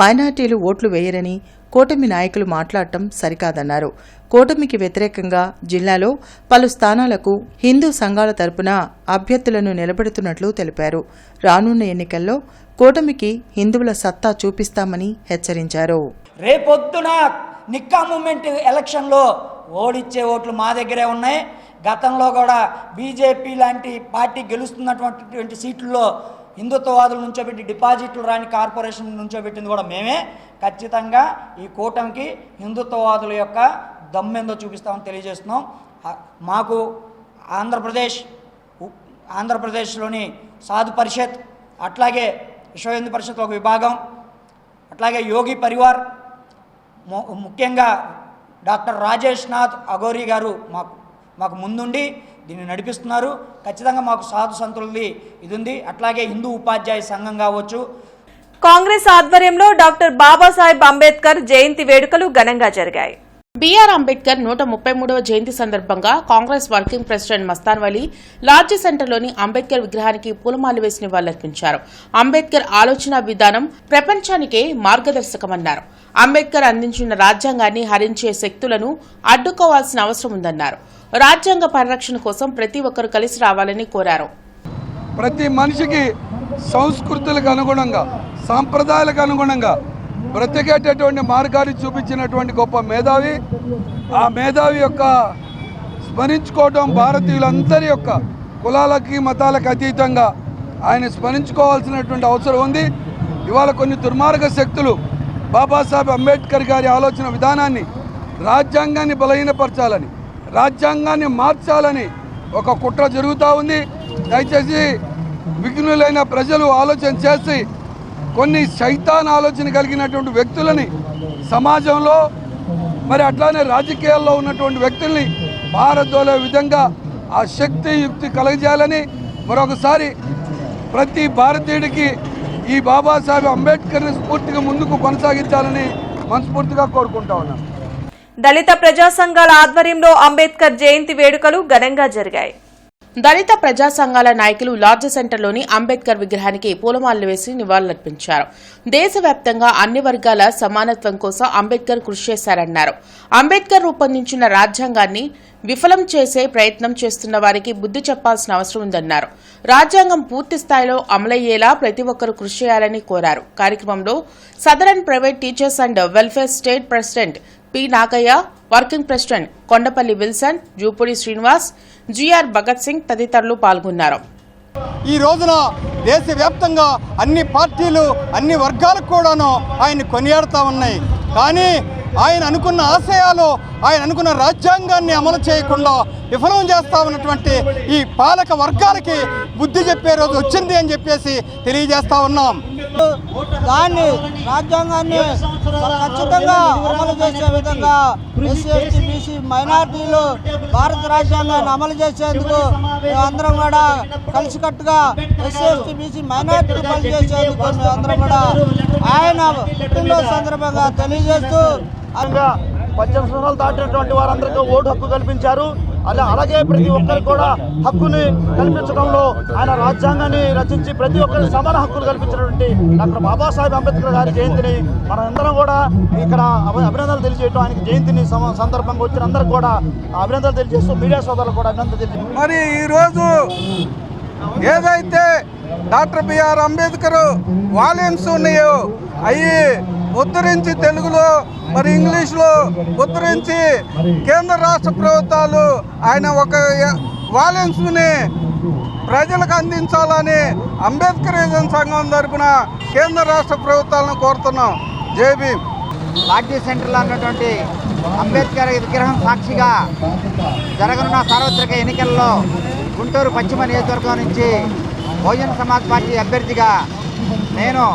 మైనార్టీలు ఓట్లు వేయరని కూటమి నాయకులు మాట్లాడటం సరికాదన్నారు. కూటమికి వ్యతిరేకంగా జిల్లాలో పలు స్థానాలకు హిందూ సంఘాల తరపున అభ్యర్థులను నిలబెడుతున్నట్లు తెలిపారు. రానున్న ఎన్నికల్లో కూటమికి హిందువుల సత్తా చూపిస్తామని హెచ్చరించారు. రేపొద్దున నిక్కా మూమెంట్ ఎలక్షన్లో ఓడిచ్చే ఓట్లు మా దగ్గరే ఉన్నాయి. గతంలో కూడా బీజేపీ లాంటి పార్టీ గెలుస్తున్నటువంటి సీట్లలో హిందుత్వవాదులు నుంచోబెట్టి డిపాజిట్లు రాని కార్పొరేషన్ నుంచోబెట్టింది కూడా మేమే. ఖచ్చితంగా ఈ కూటమికి హిందుత్వవాదుల యొక్క దమ్మెందో చూపిస్తామని తెలియజేస్తున్నాం. మాకు ఆంధ్రప్రదేశ్లోని సాధు పరిషత్, అట్లాగే విశ్వ హిందూ పరిషత్ ఒక విభాగం, అట్లాగే యోగి పరివార్, ముఖ్యంగా డాక్టర్ రాజేష్ నాథ్ అఘోరీ గారు మాకు ముందుండి దీన్ని నడిపిస్తున్నారు. ఖచ్చితంగా మాకు సాధు సంతులది ఇది ఉంది. అట్లాగే హిందూ ఉపాధ్యాయ సంఘం కావచ్చు. కాంగ్రెస్ ఆధ్వర్యంలో డాక్టర్ బాబాసాహెబ్ అంబేద్కర్ జయంతి వేడుకలు ఘనంగా జరిగాయి. బీఆర్ అంబేద్కర్ 133వ జయంతి సందర్భంగా Congress working president Mastan Vali lodge సెంటర్లోని అంబేద్కర్ విగ్రహానికి పూలమాల వేసి నివాళులర్పించారు. అంబేద్కర్ ఆలోచన విధానం ప్రపంచానికే మార్గదర్శకమన్నారు. అంబేద్కర్ అందించిన రాజ్యాంగాన్ని హరించే శక్తులను అడ్డుకోవాల్సిన అవసరం ఉందన్నారు. రాజ్యాంగ పరిరక్షణ కోసం ప్రతి ఒక్కరూ కలిసి రావాలని కోరారు. ప్రతి మనిషికి సంస్కృతులకు అనుగుణంగా, సాంప్రదాయాలకు అనుగుణంగా బ్రతికేటటువంటి మార్గాన్ని చూపించినటువంటి గొప్ప మేధావి. ఆ మేధావి యొక్క స్మరించుకోవడం భారతీయులందరి యొక్క కులాలకి మతాలకు అతీతంగా ఆయన స్మరించుకోవాల్సినటువంటి అవసరం ఉంది. ఇవాళ కొన్ని దుర్మార్గ శక్తులు బాబాసాహెబ్ అంబేద్కర్ గారి ఆలోచన విధానాన్ని, రాజ్యాంగాన్ని బలహీనపరచాలని, రాజ్యాంగాన్ని మార్చాలని ఒక కుట్ర జరుగుతూ ఉంది. దయచేసి విఘ్నులైన ప్రజలు ఆలోచన చేసి కొన్ని శైతాన్ ఆలోచన కలిగినటువంటి వ్యక్తులని సమాజంలో, మరి అట్లానే రాజకీయాల్లో ఉన్నటువంటి వ్యక్తుల్ని పారదోలే విధంగా ఆ శక్తి యుక్తి కలగజేయాలని మరొకసారి ప్రతి భారతీయుడికి ఈ బాబాసాహెబ్ అంబేద్కర్ని స్ఫూర్తిగా ముందుకు కొనసాగించాలని మనస్ఫూర్తిగా కోరుకుంటా ఉన్నాం. దళిత ప్రజా సంఘాల ఆధ్వర్యంలో అంబేద్కర్ జయంతి వేడుకలు ఘనంగా జరిగాయి. దళిత ప్రజా సంఘాల నాయకులు లాడ్జ్ సెంటర్లోని అంబేద్కర్ విగ్రహానికి పూలమాలలు వేసి నివాళులర్పించారు. దేశవ్యాప్తంగా అన్ని వర్గాల సమానత్వం కోసం అంబేద్కర్ కృషి చేశారన్నారు. అంబేద్కర్ రూపొందించిన రాజ్యాంగాన్ని విఫలం చేసే ప్రయత్నం చేస్తున్న వారికి బుద్ధి చెప్పాల్సిన అవసరం ఉందన్నారు. రాజ్యాంగం పూర్తి స్థాయిలో అమలయ్యేలా ప్రతి ఒక్కరూ కృషి చేయాలని కోరారు. కార్యక్రమంలో southern private teachers and welfare state president P Nagaiah, working president Kondapalli Wilson, Jupudi Srinivas, GR Bhagat Singh తదితరులు పాల్గొన్నారు. ఈ రోజున దేశవ్యాప్తంగా అన్ని పార్టీలు, అన్ని వర్గాలకు కూడాను ఆయన కొనియాడుతూ ఉన్నాయి. కానీ ఆయన అనుకున్న ఆశయాలు, ఆయన అనుకున్న రాజ్యాంగాన్ని అమలు చేయకుండా విఫలం చేస్తా ఉన్నటువంటి ఈ పాలక వర్గాలకి బుద్ధి చెప్పే రోజు వచ్చింది అని చెప్పేసి తెలియజేస్తా ఉన్నాం. దాన్ని రాజ్యాంగాన్ని ఖచ్చితంగా అమలు చేసే విధంగా ఎస్సీ, ఎస్టీ, బీసీ మైనార్టీలు భారత రాజ్యాంగాన్ని అమలు చేసేందుకు మేమందరం కూడా కలిసికట్టుగా ఎస్సీ, ఎస్టీ, బీసీ మైనార్టీలు పనిచేసేందుకు మేమందరం కూడా ఆయన పుట్టినరోజు సందర్భంగా తెలియజేస్తూ 18 సంవత్సరాలు దాటినటువంటి వారందరికీ ఓటు హక్కు కల్పించారు. అలాగే ప్రతి ఒక్కరికి కూడా హక్కుని కల్పించడంలో ఆయన రాజ్యాంగాన్ని రచించి ప్రతి ఒక్కరికి సమాన హక్కులు కల్పించినటువంటి డాక్టర్ బాబాసాహెబ్ అంబేద్కర్ గారి జయంతిని మనందరం కూడా ఇక్కడ అభినందనలు తెలియజేయటం, ఆయనకి జయంతిని సందర్భంగా వచ్చిన అందరికి కూడా అభినందనలు తెలియజేస్తూ మీడియా సోదరులు కూడా అభినందనలు తెలియజేస్తారు. మరి ఈరోజు ఏదైతే డాక్టర్ బిఆర్ అంబేద్కర్ వాల్యూమ్స్ ఉన్నాయో అవి ఉద్ధరించి తెలుగులో మరి ఇంగ్లీష్లో ఉద్ధరించి కేంద్ర రాష్ట్ర ప్రభుత్వాలు ఆయన ఒక వాల్యూమ్స్ని ప్రజలకు అందించాలని అంబేద్కరిజం సంఘం తరపున కేంద్ర రాష్ట్ర ప్రభుత్వాలను కోరుతున్నాం. జై భీమ్. లాడ్జీ సెంటర్లో ఉన్నటువంటి అంబేద్కర్ విగ్రహం సాక్షిగా జరగనున్న సార్వత్రిక ఎన్నికల్లో గుంటూరు పశ్చిమ నియోజకవర్గం నుంచి బహుజన సమాజ్ పార్టీ అభ్యర్థిగా నేను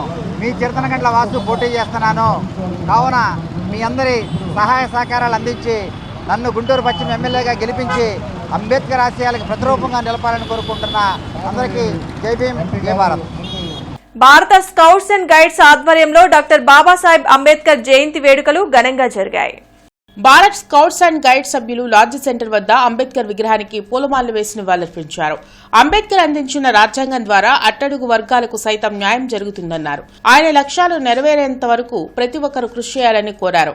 మీ చిరతనగండ్ల వాసు పోటీ చేస్తున్నాను. కావున మీ అందరి సహాయ సహకారాలు అందించి నన్ను గుంటూరు పశ్చిమ ఎమ్మెల్యేగా గెలిపించి అంబేద్కర్ ఆశయాలకు ప్రతిరూపంగా నిలపాలని కోరుకుంటున్నా. అందరికీ జై భీమ్, జై భారత్. భారత స్కౌట్స్ అండ్ గైడ్స్ ఆధ్వర్యంలో డాక్టర్ బాబాసాహెబ్ అంబేద్కర్ జయంతి వేడుకలు ఘనంగా జరిగాయి. భారత్ స్కౌట్స్ అండ్ గైడ్స్ సభ్యులు లాడ్జీ సెంటర్ వద్ద అంబేద్కర్ విగ్రహానికి పూలమాలలు వేసి నివాళులర్పించారు. అంబేద్కర్ అందించిన రాజ్యాంగం ద్వారా అట్టడుగు వర్గాలకు సైతం న్యాయం జరుగుతుందన్నారు. ఆయన లక్ష్యాలు నెరవేరేంత వరకు ప్రతి ఒక్కరూ కృషి చేయాలని కోరారు.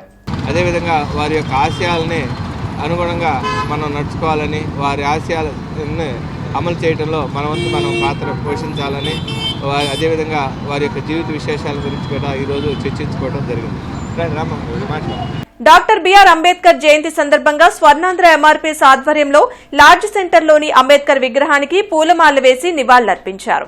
అదేవిధంగా వారి యొక్క ఆశయాలని అనుగుణంగా మనం నడుచుకోవాలని, వారి ఆశయాలను అమలు చేయడంలో మన వంతు మనం పాత్ర పోషించాలని, అదేవిధంగా వారి యొక్క జీవిత విశేషాల గురించి కూడా ఈరోజు చర్చించుకోవడం జరిగింది. డాక్టర్ బిఆర్ అంబేద్కర్ జయంతి సందర్భంగా స్వర్ణాంధ్ర ఎంఆర్పీఎస్ ఆధ్వర్యంలో లాడ్జ్ సెంటర్లోని అంబేద్కర్ విగ్రహానికి పూలమాల వేసి నివాళులర్పించారు.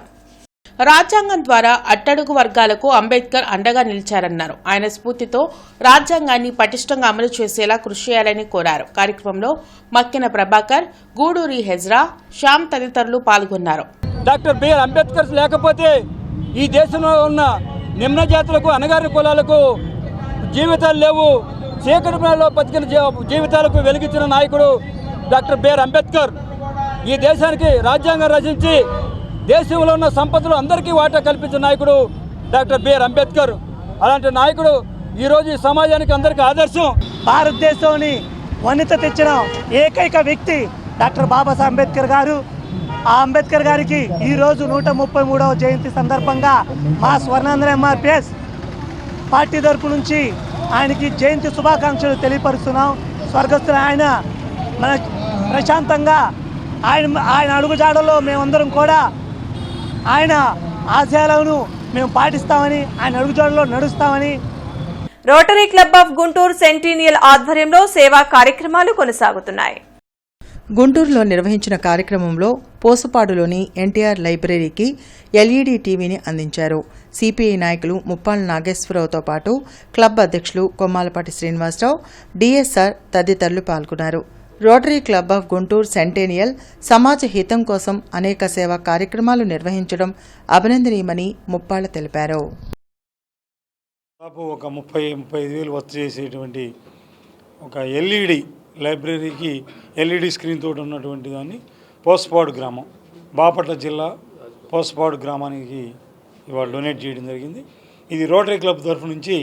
రాజ్యాంగం ద్వారా అట్టడుగు వర్గాలకు అంబేద్కర్ అండగా నిలిచారన్నారు. ఆయన స్ఫూర్తితో రాజ్యాంగాన్ని పటిష్టంగా అమలు చేసేలా కృషి చేయాలని కోరారు. కార్యక్రమంలో మక్కిన ప్రభాకర్, గూడూరి హెజ్రా, శ్యామ్ తదితరులు పాల్గొన్నారు. డాక్టర్ బిఆర్ అంబేద్కర్ లేకపోతే ఈ దేశంలో ఉన్న నిమ్న జాతులకు, అణగారిన కులాలకు జీవితాలు లేవు. చీకటిలో బతికిన జీవితాలకు వెలిగించిన నాయకుడు డాక్టర్ బిఆర్ అంబేద్కర్. ఈ దేశానికి రాజ్యాంగం రచించి దేశంలో ఉన్న సంపదలు అందరికీ వాటా కల్పించిన నాయకుడు డాక్టర్ బిఆర్ అంబేద్కర్. అలాంటి నాయకుడు ఈరోజు ఈ సమాజానికి అందరికీ ఆదర్శం. భారతదేశంలోని వనిత తెచ్చిన ఏకైక వ్యక్తి డాక్టర్ బాబాసాహెబ్ అంబేద్కర్ గారు. ఆ అంబేద్కర్ గారికి ఈరోజు 133వ జయంతి సందర్భంగా మా స్వర్ణాంధ్ర ఎంఆర్పీఎస్ పార్టీ తరపు నుంచి ఆయనకి జయంతి శుభాకాంక్షలు తెలియపరుస్తున్నాం. స్వర్గస్థులు ఆయన మన ప్రశాంతంగా ఆయన అడుగుజాడలో మేమందరం కూడా ఆయన ఆశయాలను మేము పాటిస్తామని, ఆయన అడుగుజాడలో నడుస్తామని. Rotary club of Guntur centennial ఆధ్వర్యంలో సేవా కార్యక్రమాలు కొనసాగుతున్నాయి. గుంటూరులో నిర్వహించిన కార్యక్రమంలో పోసుపాడులోని ఎన్టీఆర్ లైబ్రరీకి ఎల్ఈడీ టీవీని అందించారు. సిపిఐ నాయకులు ముప్పాళ్ల నాగేశ్వరరావుతో పాటు క్లబ్ అధ్యక్షులు కొమ్మాలపాటి శ్రీనివాసరావు, డిఎస్ఆర్ తదితరులు పాల్గొన్నారు. రోటరీ క్లబ్ ఆఫ్ గుంటూరు సెంటేనియల్ సమాజ హితం కోసం అనేక సేవా కార్యక్రమాలు నిర్వహించడం అభినందనీయమని ముప్పాళ్ల తెలిపారు. దాదాపు ఒక 30-35 వేలు వర్క్ చేసేటువంటి ఒక ఎల్ఈడి లైబ్రరీకి ఎల్ఈడి స్క్రీన్ తోటి ఉన్నటువంటి దాన్ని పోస్పాడు గ్రామం, బాపట్ల జిల్లా పోస్పాడు గ్రామానికి ఇవాళ డొనేట్ చేయడం జరిగింది. ఇది రోటరీ క్లబ్ తరఫు నుంచి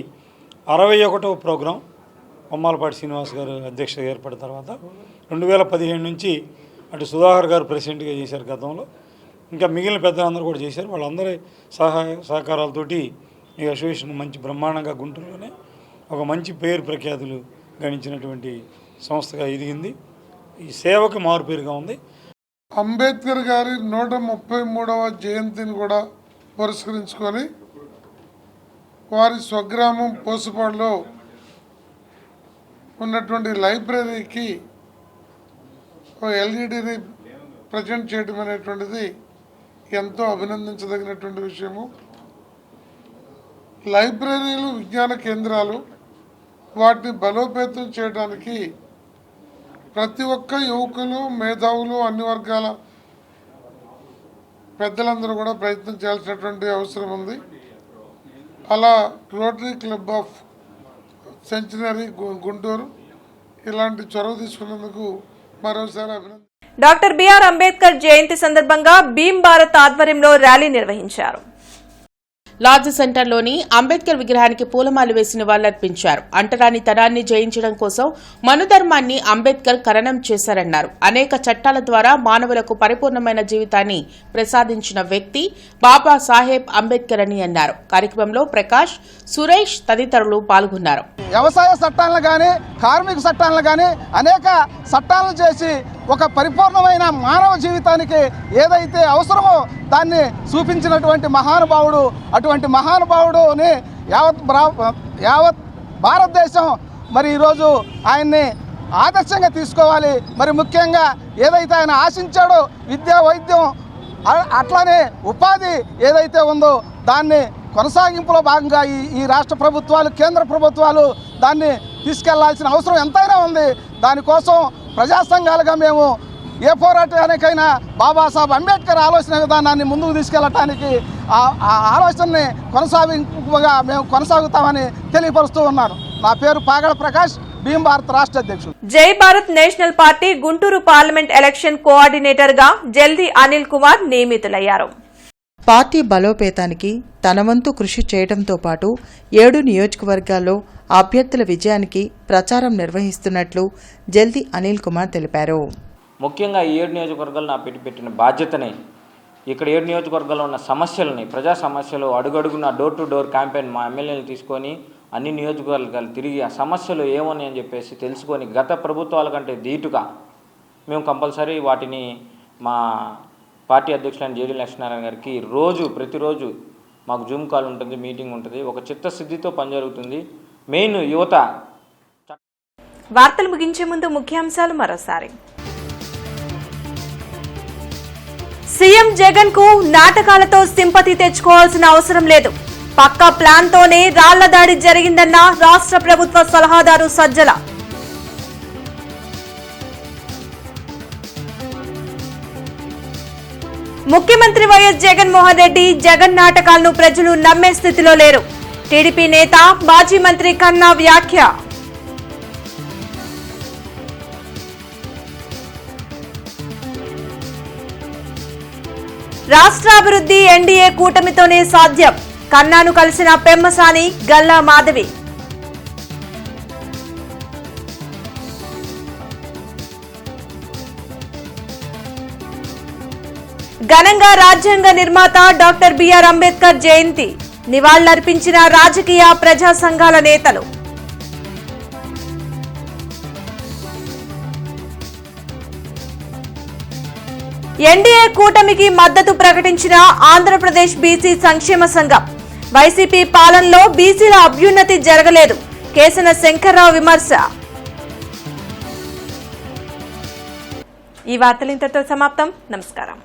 61వ ప్రోగ్రాం. కొమ్మాలపాటి శ్రీనివాస్ గారు అధ్యక్షత ఏర్పడిన తర్వాత 2017 నుంచి అటు సుధాకర్ గారు ప్రెసిడెంట్గా చేశారు గతంలో. ఇంకా మిగిలిన పెద్దలందరూ కూడా చేశారు. వాళ్ళందరి సహకారాలతోటి ఈ అసోసియేషన్ మంచి బ్రహ్మాండంగా గుంటూరులోనే ఒక మంచి పేరు ప్రఖ్యాతులు గణించినటువంటి సంస్థగా ఎదిగింది. ఈ సేవకు మారుపేరుగా ఉంది. అంబేద్కర్ గారి 133వ జయంతిని కూడా పురస్కరించుకొని వారి స్వగ్రామం పోసుపాడులో ఉన్నటువంటి లైబ్రరీకి ఎల్ఈడిని ప్రజెంట్ చేయడం అనేటువంటిది ఎంతో అభినందించదగినటువంటి విషయము. లైబ్రరీలు విజ్ఞాన కేంద్రాలు, వాటిని బలోపేతం చేయడానికి ప్రతి ఒక్క యువకులు, మేధావులు, అన్ని వర్గాల పెద్దలందరూ కూడా ప్రయత్నం చేయాల్సినటువంటి అవసరం ఉంది. అలా రోటరీ క్లబ్ ఆఫ్ సెంచనరీ గుంటూరు ఇలాంటి చొరవ తీసుకున్నందుకు మరోసారి అభినందన. డాక్టర్ బిఆర్ అంబేద్కర్ జయంతి సందర్భంగా భీమ్ భారత్ ఆధ్వర్యంలో ర్యాలీ నిర్వహించారు. లార్జ్ సెంటర్లోని అంబేద్కర్ విగ్రహానికి పూలమాల వేసి నివాళులర్పించారు. అంటరాని తనాన్ని జయించడం కోసం మనుధర్మాన్ని అంబేద్కర్ ఖననం చేశారన్నారు. అనేక చట్టాల ద్వారా మానవులకు పరిపూర్ణమైన జీవితాన్ని ప్రసాదించిన వ్యక్తి బాబాసాహెబ్ అంబేద్కర్ అని అన్నారు. కార్యక్రమంలో ప్రకాష్, సురేష్ తదితరులు పాల్గొన్నారు. వ్యవసాయ చట్టాలను కానీ కార్మిక చట్టాలను కానీ అనేక చట్టాలను చేసి ఒక పరిపూర్ణమైన మానవ జీవితానికి ఏదైతే అవసరమో దాన్ని చూపించినటువంటి మహానుభావుడు. అటువంటి మహానుభావుడుని యావత్ భారతదేశం మరి ఈరోజు ఆయన్ని ఆదర్శంగా తీసుకోవాలి. మరి ముఖ్యంగా ఏదైతే ఆయన ఆశించాడో విద్య, వైద్యం, అట్లానే ఉపాధి ఏదైతే ఉందో దాన్ని కొనసాగింపులో భాగంగా ఈ రాష్ట్ర ప్రభుత్వాలు, కేంద్ర ప్రభుత్వాలు దాన్ని తీసుకెళ్లాల్సిన అవసరం ఎంతైనా ఉంది. దానికోసం ప్రజా సంఘాలుగా మేము ఏ పోరాటానికైనా బాబాసాహెబ్ అంబేద్కర్ ఆలోచన విధానాన్ని ముందుకు తీసుకెళ్లడానికి ఆ ఆలోచనని కొనసాగింపుగా మేము కొనసాగుతామని తెలియపరుస్తూ ఉన్నాను. నా పేరు పాగడ ప్రకాష్, భీం భారత్ రాష్ట్ర అధ్యక్షుడు. జై Bharat national party Guntur parliament election coordinator గా జల్ది అనిల్ కుమార్ నియమితులయ్యారు. పార్టీ బలోపేతానికి తన వంతు కృషి చేయడంతో పాటు 7 నియోజకవర్గాల్లో అభ్యర్థుల విజయానికి ప్రచారం నిర్వహిస్తున్నట్లు జల్ది అనిల్ కుమార్ తెలిపారు. ముఖ్యంగా ఈ 7 నియోజకవర్గాలు నా పెట్టిన బాధ్యతని, ఇక్కడ 7 నియోజకవర్గాల్లో ఉన్న సమస్యలని, ప్రజా సమస్యలు అడుగడుగున డోర్ టు డోర్ క్యాంపెయిన్ మా ఎమ్మెల్యేలు తీసుకొని అన్ని నియోజకవర్గాలు తిరిగి ఆ సమస్యలు ఏమని అని చెప్పేసి తెలుసుకొని గత ప్రభుత్వాల కంటే ధీటుగా మేము కంపల్సరీ వాటిని మా పార్టీ అధ్యక్షులైన జేడీ లక్ష్మీనారాయణ గారికి ప్రతిరోజు మాకు జూమ్ కాల్ ఉంటుంది, మీటింగ్ ఉంటుంది. ఒక చిత్తశుద్ధితో పని జరుగుతుంది. మెయిన్ యువత. వార్తలు ముగించే ముందు ముఖ్యాంశాలు మరోసారి. సీఎం జగన్ కు నాటకాలతో సింపతి తెచ్చుకోవాల్సిన అవసరం లేదు. పక్కా ప్లాన్ తోనే రాళ్ల దాడి జరిగిందన్న రాష్ట్ర ప్రభుత్వ సలహాదారు సజ్జల. ముఖ్యమంత్రి వైఎస్ జగన్మోహన్ రెడ్డి జగన్ నాటకాలను ప్రజలు నమ్మే స్థితిలో లేరు. టీడీపీ నేత మాజీ మంత్రి కన్నా వ్యాఖ్య. రాష్ట్రాభివృద్ధి ఎన్డీఏ కూటమితోనే సాధ్యం. కన్నాను కలిసిన పెమ్మసాని, గల్లా మాధవి. ఘనంగా రాజ్యాంగ నిర్మాత డాక్టర్ బిఆర్ అంబేద్కర్ జయంతి. నివాళులర్పించిన రాజకీయ ప్రజా సంఘాల నేతలు. ఎన్డీఏ కూటమికి మద్దతు ప్రకటించిన ఆంధ్రప్రదేశ్ బీసీ సంక్షేమ సంఘం. వైసీపీ పాలనలో బీసీల అభ్యున్నతి జరగలేదు. కేసన శంకర్రావు విమర్శ. ఈ వార్తలు ఇంతటితో సమాప్తం. నమస్కారం.